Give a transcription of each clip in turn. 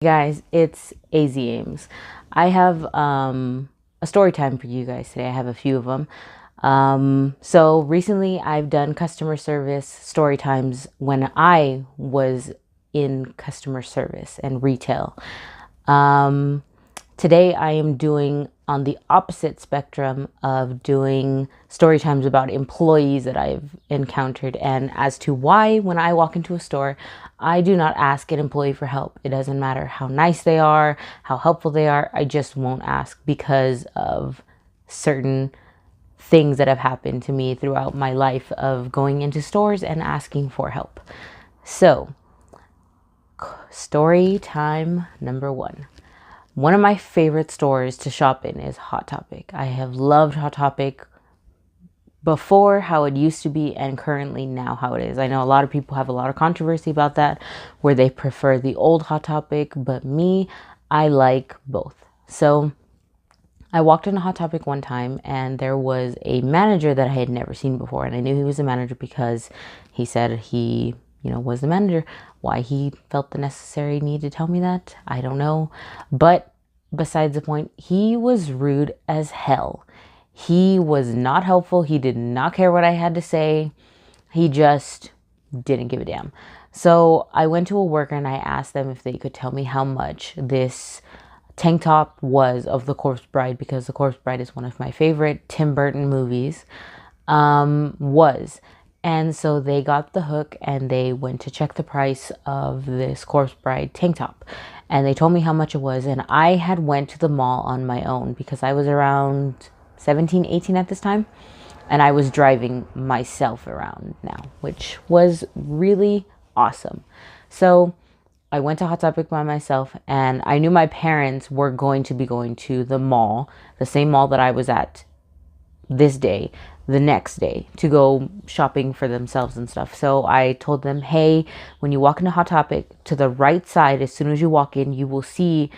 Guys, it's AZ Ames. I have a story time for you guys today. I have a few of them. So recently I've done customer service story times when I was in customer service and retail. Um, Today I am doing on the opposite spectrum of doing story times about employees that I've encountered, and as to why when I walk into a store, I do not ask an employee for help. It doesn't matter how nice they are, how helpful they are, I just won't ask because of certain things that have happened to me throughout my life of going into stores and asking for help. So, story time number one. One of my favorite stores to shop in is Hot Topic. I have loved Hot Topic before, how it used to be, and currently now how it is. I know a lot of people have a lot of controversy about that, where they prefer the old Hot Topic, but me, I like both. So I walked into Hot Topic one time and there was a manager that I had never seen before, and I knew he was a manager because he said he was the manager. Why he felt the necessary need to tell me that, I don't know. But besides the point, he was rude as hell. He was not helpful. He did not care what I had to say. He just didn't give a damn. So I went to a worker and I asked them if they could tell me how much this tank top was of The Corpse Bride, because The Corpse Bride is one of my favorite Tim Burton movies, was. And so they got the hook and they went to check the price of this Corpse Bride tank top. And they told me how much it was. And I had went to the mall on my own because I was around 17, 18 at this time. And I was driving myself around now, which was really awesome. So I went to Hot Topic by myself, and I knew my parents were going to be going to the mall, the same mall that I was at this day, the next day, to go shopping for themselves and stuff. So I told them, hey, when you walk into Hot Topic, to the right side, as soon as you walk in, you will see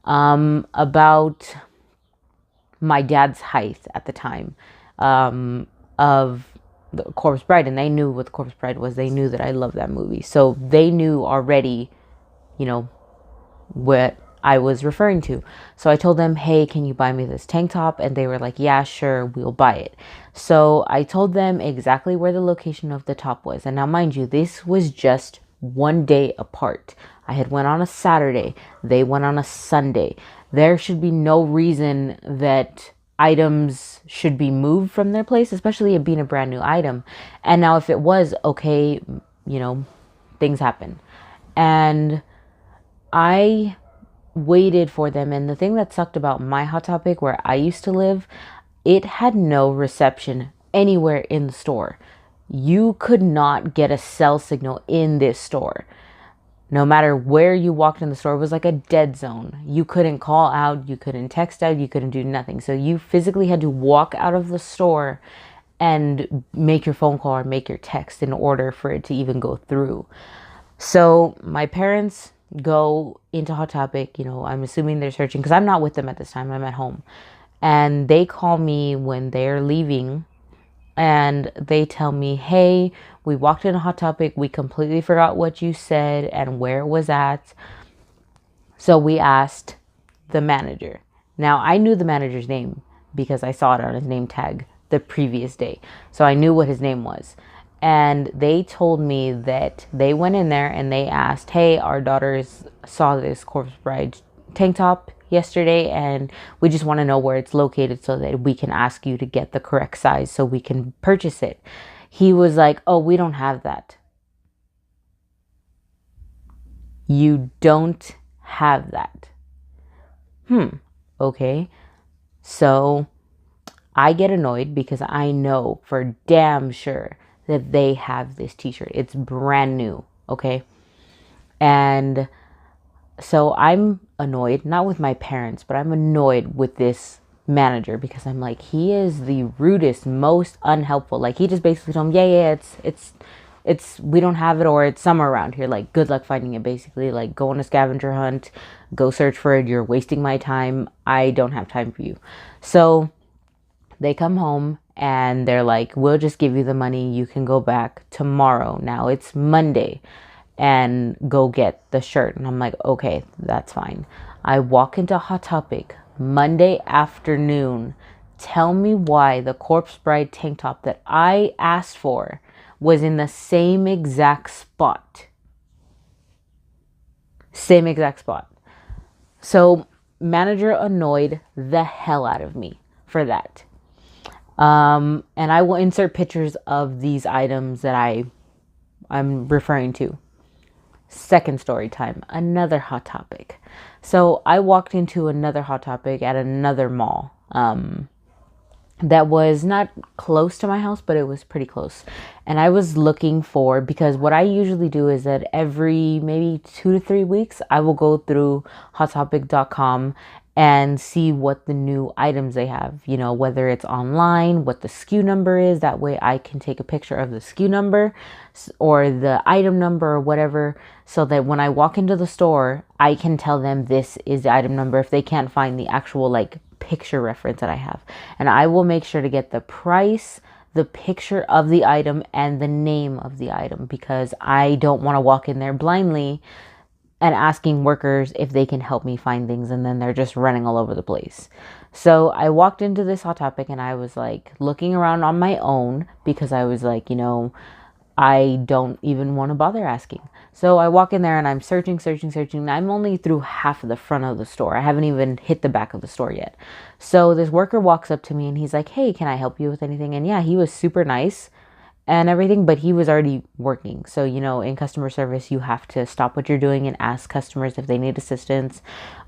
about my dad's height at the time of the Corpse Bride. And they knew what the Corpse Bride was. They knew that I loved that movie. So they knew already, what I was referring to. So I told them, hey, can you buy me this tank top? And they were like, yeah, sure, we'll buy it. So I told them exactly where the location of the top was. And now, mind you, this was just one day apart. I had went on a Saturday. They went on a Sunday. There should be no reason that items should be moved from their place, especially it being a brand new item. And now if it was, okay, things happen. And I waited for them, and the thing that sucked about my Hot Topic where I used to live, it had no reception anywhere in the store. You could not get a cell signal in this store. No matter where you walked in the store, it was like a dead zone. You couldn't call out, you couldn't text out, you couldn't do nothing. So you physically had to walk out of the store and make your phone call or make your text in order for it to even go through. So my parents go into Hot Topic, I'm assuming they're searching because I'm not with them at this time, I'm at home. And they call me when they're leaving and they tell me, hey, we walked into Hot Topic, we completely forgot what you said and where it was at. So we asked the manager. Now I knew the manager's name because I saw it on his name tag the previous day. So I knew what his name was. And they told me that they went in there and they asked, hey, our daughters saw this Corpse Bride tank top yesterday and we just want to know where it's located so that we can ask you to get the correct size so we can purchase it. He was like, oh, we don't have that. You don't have that. Okay. So I get annoyed because I know for damn sure that they have this t-shirt. It's brand new, okay? And so I'm annoyed, not with my parents, but I'm annoyed with this manager because I'm like, he is the rudest, most unhelpful. Like, he just basically told me, yeah, it's we don't have it, or it's somewhere around here. Like, good luck finding it, basically. Like, go on a scavenger hunt, go search for it. You're wasting my time. I don't have time for you. So they come home and they're like, we'll just give you the money. You can go back tomorrow. Now it's Monday. and go get the shirt. And I'm like, okay, that's fine. I walk into Hot Topic Monday afternoon. Tell me why the Corpse Bride tank top that I asked for was in the same exact spot. Same exact spot. So manager annoyed the hell out of me for that. And I will insert pictures of these items that I'm referring to. Second story time, another Hot Topic. So I walked into another Hot Topic at another mall. That was not close to my house, but it was pretty close. And I was looking for, because what I usually do is that every maybe 2 to 3 weeks, I will go through hottopic.com and see what the new items they have, you know, whether it's online, what the SKU number is. That way I can take a picture of the SKU number or the item number or whatever, so that when I walk into the store, I can tell them this is the item number if they can't find the actual like picture reference that I have. And I will make sure to get the price, the picture of the item, and the name of the item, because I don't want to walk in there blindly and asking workers if they can help me find things, and then they're just running all over the place. So I walked into this Hot Topic and I was like looking around on my own, because I was like, you know, I don't even want to bother asking. So I walk in there and I'm searching. I'm only through half of the front of the store. I haven't even hit the back of the store yet. So this worker walks up to me and he's like, hey, can I help you with anything? And yeah, he was super nice and everything, but he was already working. So, you know, in customer service, you have to stop what you're doing and ask customers if they need assistance,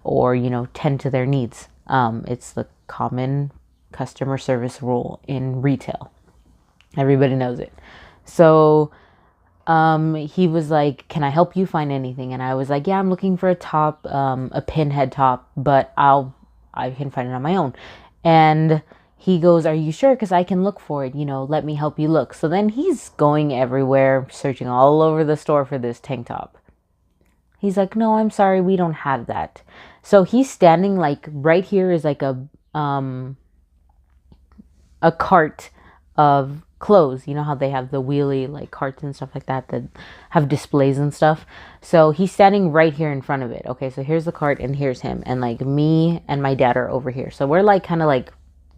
or, you know, tend to their needs. It's the common customer service rule in retail. Everybody knows it. So he was like, can I help you find anything? And I was like, yeah, I'm looking for a top, a pinhead top, but I can find it on my own. And he goes, are you sure? Because I can look for it, you know, let me help you look. So then he's going everywhere, searching all over the store for this tank top. He's like, no, I'm sorry, we don't have that. So he's standing like right here is like a cart of clothes. You know how they have the wheelie like carts and stuff like that have displays and stuff. So he's standing right here in front of it. Okay, so here's the cart and here's him, and like me and my dad are over here. So we're like kind of like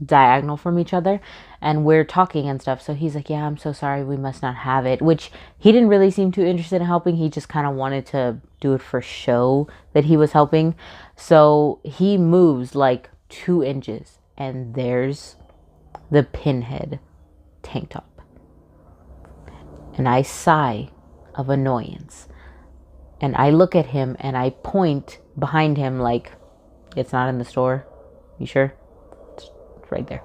diagonal from each other, and we're talking and stuff. So he's like, yeah, I'm so sorry, we must not have it, which he didn't really seem too interested in helping. He just kind of wanted to do it for show that he was helping. So he moves like 2 inches and there's the pinhead tank top, and I sigh of annoyance, and I look at him and I point behind him like, it's not in the store, you sure? It's right there.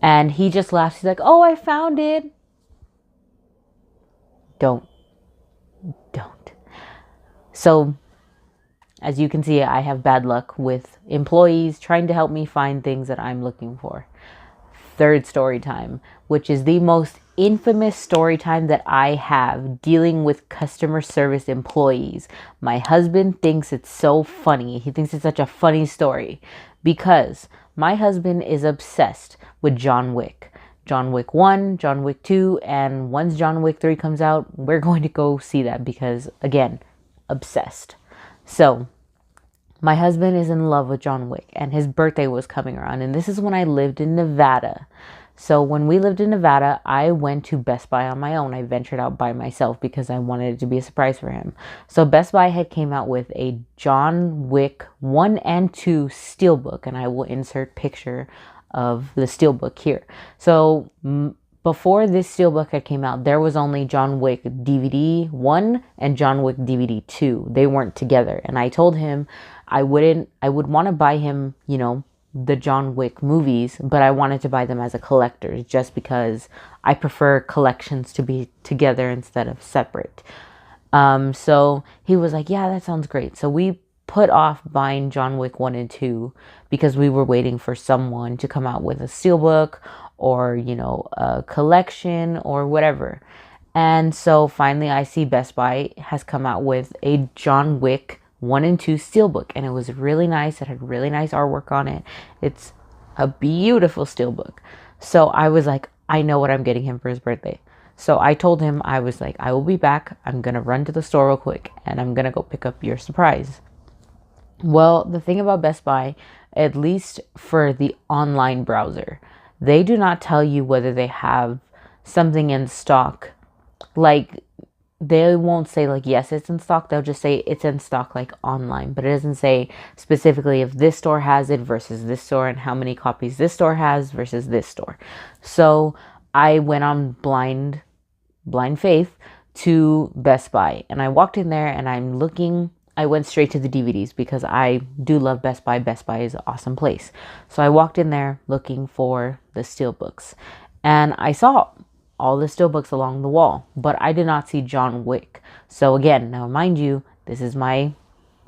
And he just laughs. He's like, oh, I found it. Don't. So as you can see, I have bad luck with employees trying to help me find things that I'm looking for. Third story time, which is the most infamous story time that I have, dealing with customer service employees. My husband thinks it's so funny. He thinks it's such a funny story because my husband is obsessed with John Wick. John Wick 1, John Wick 2, and once John Wick 3 comes out, we're going to go see that because, again, obsessed. So my husband is in love with John Wick, and his birthday was coming around, and this is when I lived in Nevada. So when we lived in Nevada, I went to Best Buy on my own. I ventured out by myself because I wanted it to be a surprise for him. So Best Buy had came out with a John Wick 1 and 2 steelbook, and I will insert picture of the steelbook here. So before this steelbook had came out, there was only John Wick DVD 1 and John Wick DVD 2. They weren't together, and I told him I would want to buy him, you know, the John Wick movies, but I wanted to buy them as a collector just because I prefer collections to be together instead of separate. So he was like, yeah, that sounds great. So we put off buying John Wick 1 and 2 because we were waiting for someone to come out with a steelbook or, you know, a collection or whatever. And so finally I see Best Buy has come out with a John Wick 1 and 2 steelbook, and it was really nice. It had really nice artwork on it. It's a beautiful steelbook. So I was like, I know what I'm getting him for his birthday. So I told him, I was like, I will be back. I'm going to run to the store real quick and I'm going to go pick up your surprise. Well, the thing about Best Buy, at least for the online browser, they do not tell you whether they have something in stock. Like, they won't say like, yes, it's in stock. They'll just say it's in stock like online, but it doesn't say specifically if this store has it versus this store and how many copies this store has versus this store. So I went on blind faith to Best Buy and I walked in there and I went straight to the DVDs because I do love Best Buy. Best Buy is an awesome place. So I walked in there looking for the steelbooks and I saw all the steelbooks along the wall, but I did not see John Wick. So again, now mind you, this is my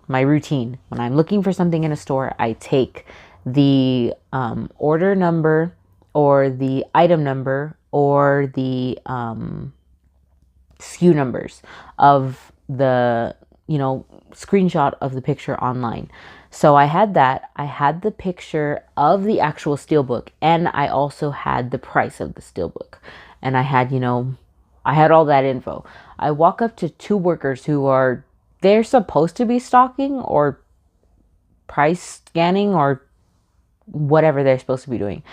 routine. When I'm looking for something in a store, I take the order number or the item number or the SKU numbers of the, screenshot of the picture online. So I had that. I had the picture of the actual steelbook and I also had the price of the steelbook. And I had, I had all that info. I walk up to two workers they're supposed to be stocking or price scanning or whatever they're supposed to be doing.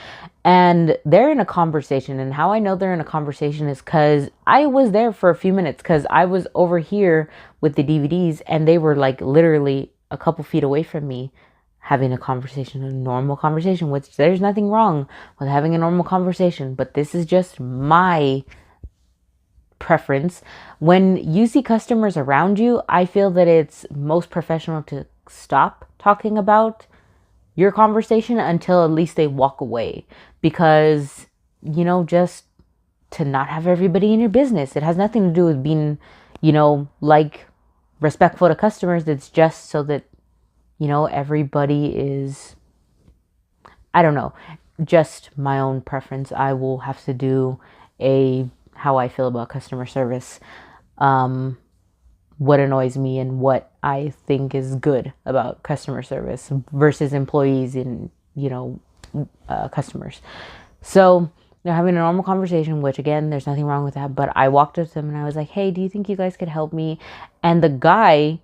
And they're in a conversation. And how I know they're in a conversation is because I was there for a few minutes because I was over here with the DVDs and they were like literally a couple feet away from me having a conversation, a normal conversation, which there's nothing wrong with having a normal conversation. But this is just my preference. When you see customers around you, I feel that it's most professional to stop talking about your conversation until at least they walk away, because just to not have everybody in your business. It has nothing to do with being like respectful to customers. It's just so that everybody is, I don't know, just my own preference. I will have to do how I feel about customer service, what annoys me and what I think is good about customer service versus employees and, customers. So they're having a normal conversation, which again, there's nothing wrong with that. But I walked up to them and I was like, hey, do you think you guys could help me? And the guy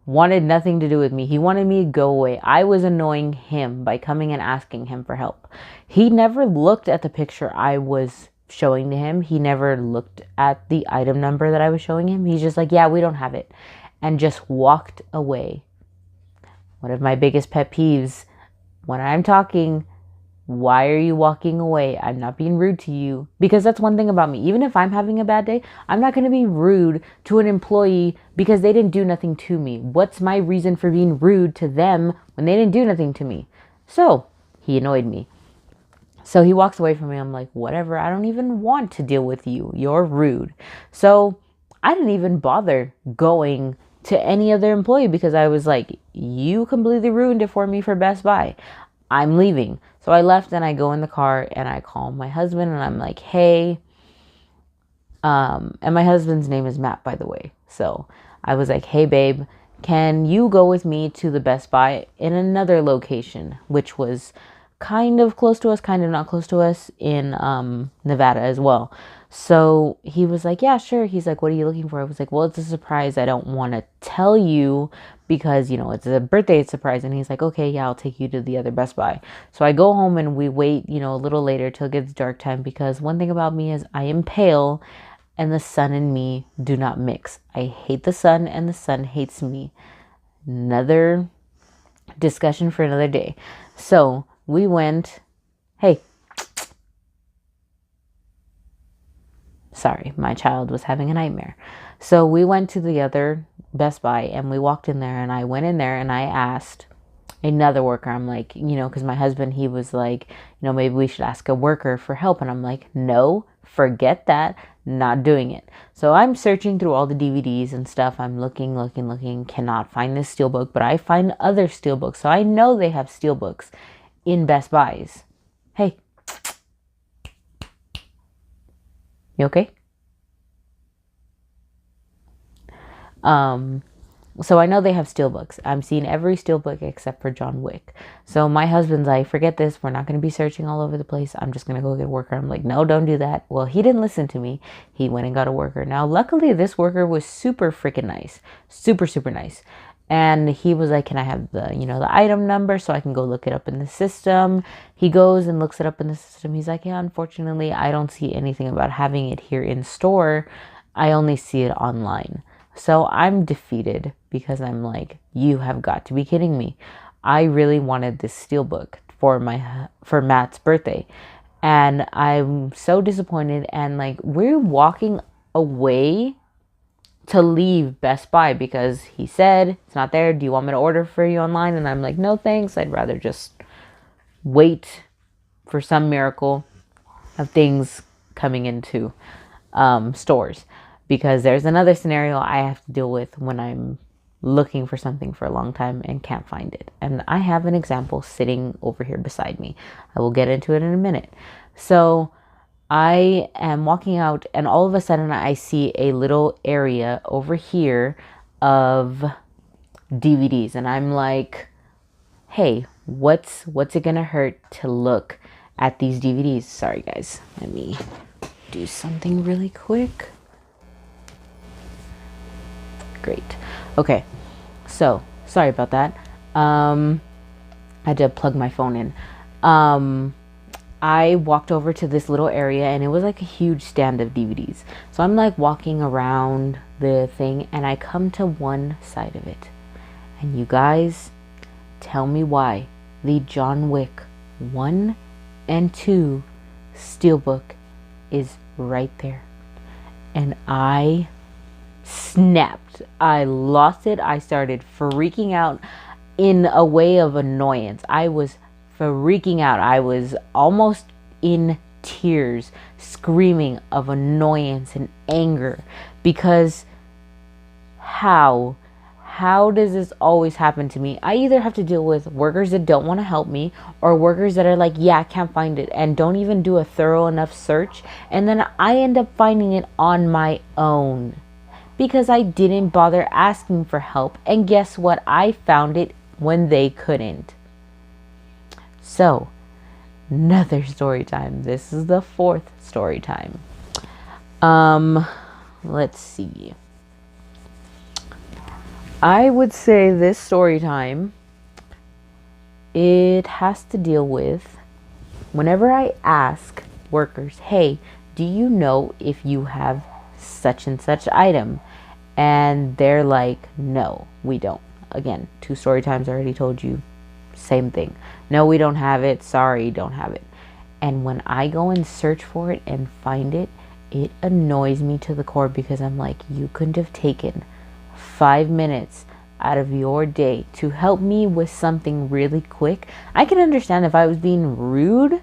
wanted nothing to do with me. He wanted me to go away. I was annoying him by coming and asking him for help. He never looked at the picture I was showing to him. He never looked at the item number that I was showing him. He's just like, yeah, we don't have it. And just walked away. One of my biggest pet peeves, when I'm talking, why are you walking away? I'm not being rude to you. Because that's one thing about me. Even if I'm having a bad day, I'm not going to be rude to an employee because they didn't do nothing to me. What's my reason for being rude to them when they didn't do nothing to me? So he annoyed me. So he walks away from me. I'm like, whatever. I don't even want to deal with you. You're rude. So I didn't even bother going to any other employee because I was like, you completely ruined it for me for Best Buy. I'm leaving. So I left and I go in the car and I call my husband and I'm like, hey, and my husband's name is Matt, by the way. So I was like, hey, babe, can you go with me to the Best Buy in another location, which was kind of close to us, kind of not close to us, in Nevada as well. So he was like, yeah, sure. He's like, what are you looking for? I was like, well, it's a surprise. I don't want to tell you because, it's a birthday surprise. And he's like, okay, yeah, I'll take you to the other Best Buy. So I go home and we wait, a little later till it gets dark time, because one thing about me is I am pale and the sun and me do not mix. I hate the sun and the sun hates me. Another discussion for another day. So we went, hey, sorry, my child was having a nightmare. So we went to the other Best Buy and we walked in there and I went in there and I asked another worker, I'm like, because my husband, he was like, maybe we should ask a worker for help. And I'm like, no, forget that, not doing it. So I'm searching through all the DVDs and stuff. I'm looking, cannot find this steelbook, but I find other steelbooks. So I know they have steelbooks in Best Buys. Hey, you okay? So I know they have steelbooks. I'm seeing every steelbook except for John Wick. So my husband's like, forget this. We're not going to be searching all over the place. I'm just going to go get a worker. I'm like, no, don't do that. Well, he didn't listen to me. He went and got a worker. Now, luckily, this worker was super freaking nice. Super, super nice. And he was like, can I have the, the item number so I can go look it up in the system? He goes and looks it up in the system. He's like, yeah, unfortunately, I don't see anything about having it here in store. I only see it online. So I'm defeated because I'm like, you have got to be kidding me. I really wanted this steelbook for Matt's birthday. And I'm so disappointed. And like, we're walking away to leave Best Buy because he said it's not there. Do you want me to order for you online? And I'm like, no, thanks. I'd rather just wait for some miracle of things coming into stores. Because there's another scenario I have to deal with when I'm looking for something for a long time and can't find it. And I have an example sitting over here beside me. I will get into it in a minute. So I am walking out and all of a sudden I see a little area over here of DVDs. And I'm like, hey, what's it gonna hurt to look at these DVDs? Sorry guys, let me do something really quick. Great. Okay. So, sorry about that. I had to plug my phone in. I walked over to this little area and it was like a huge stand of DVDs. So I'm like walking around the thing and I come to one side of it. And you guys, tell me why the John Wick 1 and 2 steelbook is right there. And I snapped. I lost it. I started freaking out in a way of annoyance. I was freaking out. I was almost in tears, screaming of annoyance and anger because how does this always happen to me? I either have to deal with workers that don't want to help me or workers that are like, yeah, I can't find it and don't even do a thorough enough search. And then I end up finding it on my own. Because I didn't bother asking for help. And guess what? I found it when they couldn't. So, another story time. This is the 4th story time. Let's see. I would say this story time, it has to deal with whenever I ask workers, hey, do you know if you have such and such item? And they're like, no, we don't. Again, 2 story times I already told you, same thing. No, we don't have it. Sorry, don't have it. And when I go and search for it and find it, it annoys me to the core because I'm like, you couldn't have taken 5 minutes out of your day to help me with something really quick. I can understand if I was being rude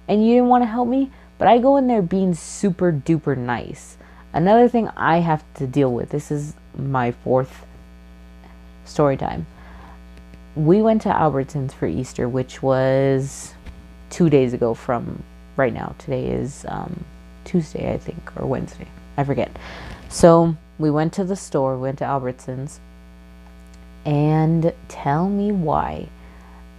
and you didn't want to help me, but I go in there being super duper nice. Another thing I have to deal with, this is my 4th story time. We went to Albertsons for Easter, which was 2 days ago from right now. Today is Tuesday, I think, or Wednesday. I forget. So we went to the store, went to Albertsons, and tell me why.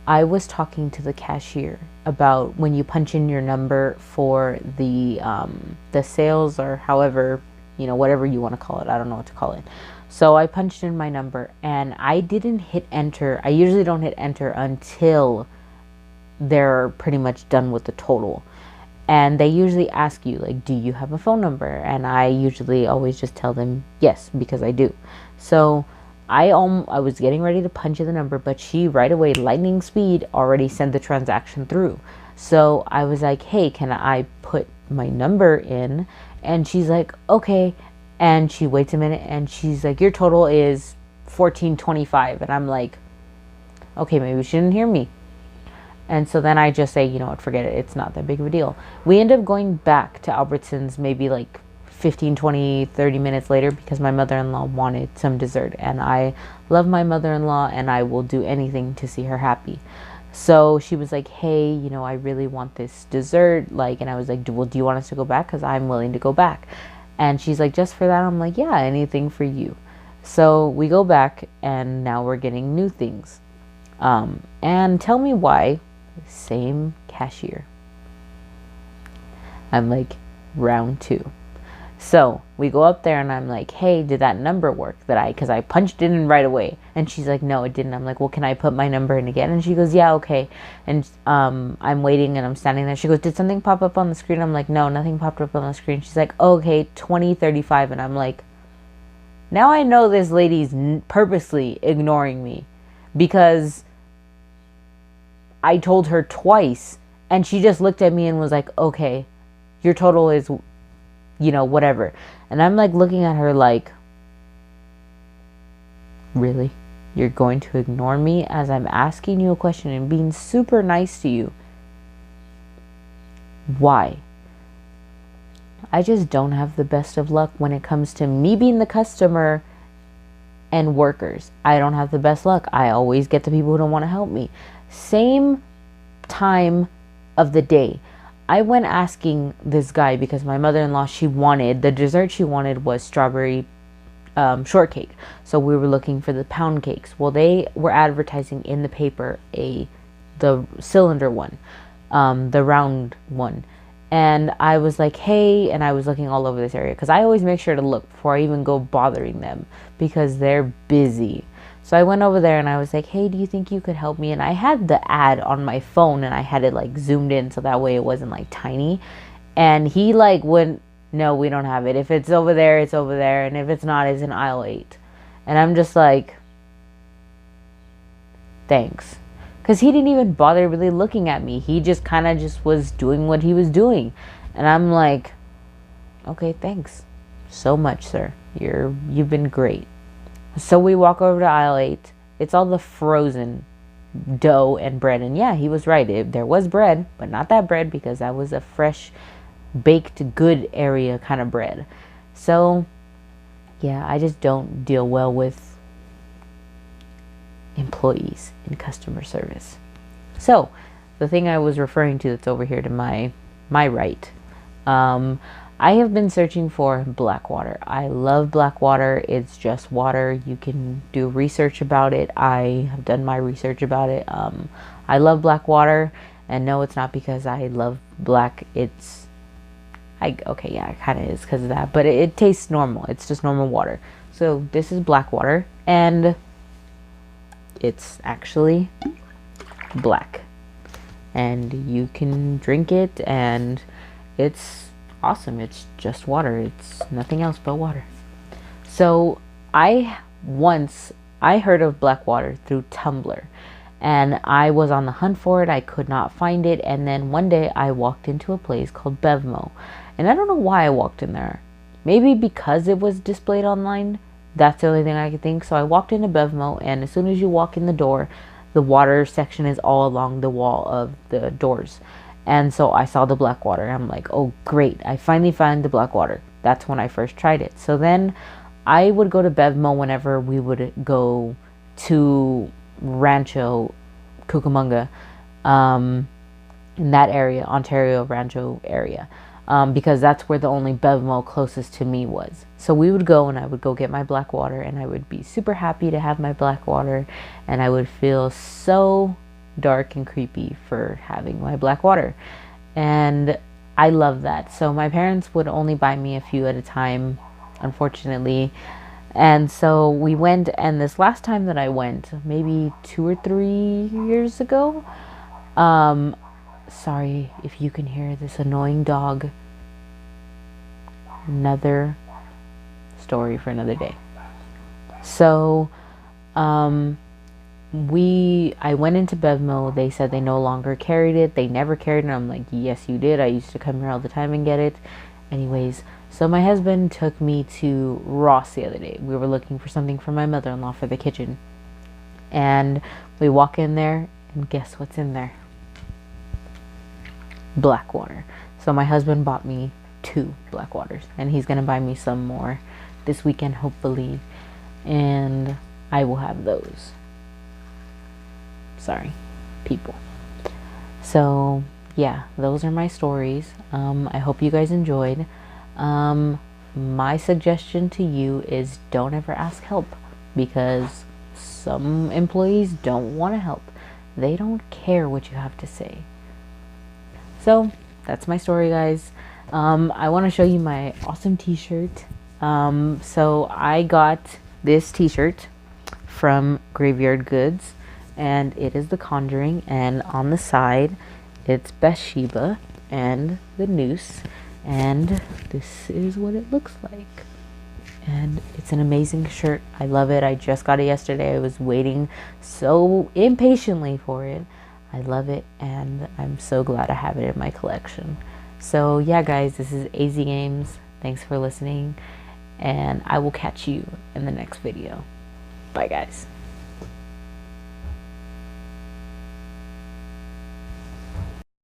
I was talking to the cashier about when you punch in your number for the sales or however, whatever you want to call it. I don't know what to call it. So I punched in my number and I didn't hit enter. I usually don't hit enter until they're pretty much done with the total. And they usually ask you, like, do you have a phone number? And I usually always just tell them yes, because I do. So I was getting ready to punch in the number, but she right away, lightning speed, already sent the transaction through. So I was like, hey, can I put my number in? And she's like, okay. And she waits a minute and she's like, your total is $14.25. And I'm like, okay, maybe she didn't hear me. And so then I just say, you know what, forget it. It's not that big of a deal. We end up going back to Albertsons maybe like 15, 20, 30 minutes later because my mother-in-law wanted some dessert. And I love my mother-in-law and I will do anything to see her happy. So she was like, hey, I really want this dessert. And I was like, do you want us to go back? Because I'm willing to go back. And she's like, just for that? I'm like, yeah, anything for you. So we go back and now we're getting new things. And tell me why, same cashier. I'm like, round 2. So we go up there and I'm like, hey, did that number work because I punched it in right away. And she's like, no, it didn't. I'm like, well, can I put my number in again? And she goes, yeah, okay. And I'm waiting and I'm standing there. She goes, did something pop up on the screen? I'm like, no, nothing popped up on the screen. She's like, okay, 2035. And I'm like, now I know this lady's purposely ignoring me because I told her twice and she just looked at me and was like, okay, your total is, whatever. And I'm like looking at her like, really? You're going to ignore me as I'm asking you a question and being super nice to you? Why? I just don't have the best of luck when it comes to me being the customer and workers. I don't have the best luck. I always get the people who don't want to help me. Same time of the day, I went asking this guy because my mother-in-law, the dessert she wanted was strawberry shortcake. So we were looking for the pound cakes. Well, they were advertising in the paper the cylinder one, the round one. And I was like, hey, and I was looking all over this area because I always make sure to look before I even go bothering them because they're busy. So I went over there and I was like, hey, do you think you could help me? And I had the ad on my phone and I had it like zoomed in so that way it wasn't like tiny. And he like wouldn't, no, we don't have it. If it's over there, it's over there. And if it's not, it's in aisle 8. And I'm just like, thanks. Because he didn't even bother really looking at me. He just kind of just was doing what he was doing. And I'm like, okay, thanks so much, sir. You've been great. So we walk over to aisle 8. It's all the frozen dough and bread. And yeah, he was right. There was bread, but not that bread because that was a fresh, baked, good area kind of bread. So yeah, I just don't deal well with employees in customer service. So the thing I was referring to that's over here to my right, I have been searching for black water. I love black water. It's just water. You can do research about it. I have done my research about it. I love black water, and no, it's not because I love black. It kind of is because of that, but it tastes normal. It's just normal water. So this is black water, and it's actually black, and you can drink it, and it's awesome. It's just water. It's nothing else but water. So I heard of black water through Tumblr, and I was on the hunt for it. I could not find it, and then one day I walked into a place called Bevmo, and I don't know why I walked in there. Maybe because it was displayed online. That's the only thing I could think. So I walked into Bevmo, and as soon as you walk in the door, the water section is all along the wall of the doors. And so I saw the black water. I'm like, oh, great. I finally found the black water. That's when I first tried it. So then I would go to Bevmo whenever we would go to Rancho Cucamonga, in that area, Ontario Rancho area, because that's where the only Bevmo closest to me was. So we would go, and I would go get my black water, and I would be super happy to have my black water, and I would feel so dark and creepy for having my black water. And I love that. So my parents would only buy me a few at a time, unfortunately. And so we went, and this last time that I went, maybe 2 or 3 years ago, sorry if you can hear this annoying dog. Another story for another day. So I went into Bevmo. They said they no longer carried it. They never carried it. I'm like, yes, you did. I used to come here all the time and get it. Anyways, so my husband took me to Ross the other day. We were looking for something for my mother-in-law for the kitchen. And we walk in there, and guess what's in there? Black water. So my husband bought me 2 black waters, and he's gonna buy me some more this weekend, hopefully, and I will have those. Sorry, people. So yeah, those are my stories. I hope you guys enjoyed. my suggestion to you is don't ever ask help, because some employees don't want to help. They don't care what you have to say. So that's my story, guys. I want to show you my awesome t-shirt. So I got this t-shirt from Graveyard Goods, and it is The Conjuring, and on the side it's Bathsheba and the noose, and this is what it looks like. And it's an amazing shirt. I love it. I just got it yesterday. I was waiting so impatiently for it. I love it, and I'm so glad I have it in my collection. So yeah, guys, this is AZ Games. Thanks for listening, and I will catch you in the next video. Bye, guys.